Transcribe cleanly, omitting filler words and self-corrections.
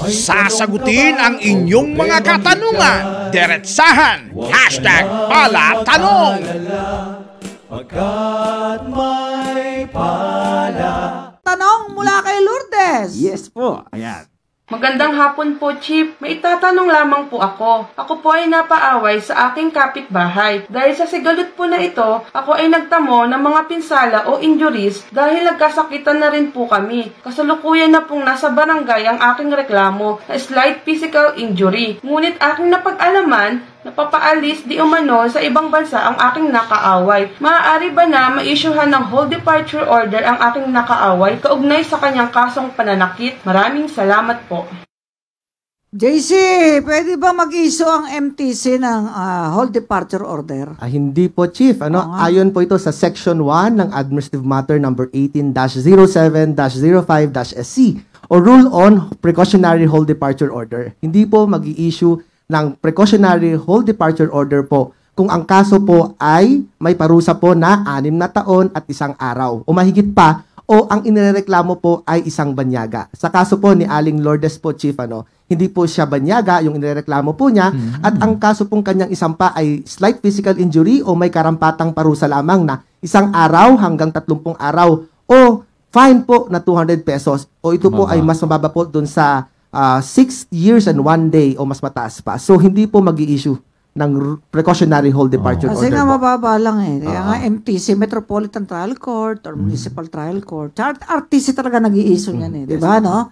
Sasagutin ang inyong mga katanungan. Diretsahan. #palatanong. Pagkat may pala. Tanong mula kay Lourdes. Yes po, ayan. Magandang hapon po, Chief. May itatanong lamang po ako. Ako po ay napaaway sa aking kapitbahay. Dahil sa sigalot po na ito, ako ay nagtamo ng mga pinsala o injuries dahil nagkasakitan na rin po kami. Kasalukuyan na pong nasa barangay ang aking reklamo na slight physical injury. Ngunit aking napag-alaman napapaalis di umano sa ibang bansa ang aking nakaaway. Maaari ba na ma-issuehan ng whole departure order ang aking nakaaway kaugnay sa kanyang kasong pananakit? Maraming salamat po. JC, pwede ba mag-issue ang MTC ng whole departure order? Hindi po, Chief. Ayon po ito sa Section 1 ng Administrative Matter number 18-07-05-SC o Rule on Precautionary Whole Departure Order. Hindi po mag-i-issue ng precautionary whole departure order po kung ang kaso po ay may parusa po na 6 na taon at 1 araw o mahigit pa o ang inireklamo po ay 1 banyaga. Sa kaso po ni Aling Lourdes po, Chief, hindi po siya banyaga yung inireklamo po niya at ang kaso pong kanyang isampa ay slight physical injury o may karampatang parusa lamang na 1 araw hanggang 30 araw o fine po na 200 pesos o ito po ay mas mababa po dun sa 6 years and 1 day o mas mataas pa. So, hindi po mag-i-issue ng precautionary whole departure order. Kasi nga mababa lang eh. Kaya nga MTC, Metropolitan Trial Court or Municipal Trial Court. RTC talaga nag-i-issue yan eh. Diba, no?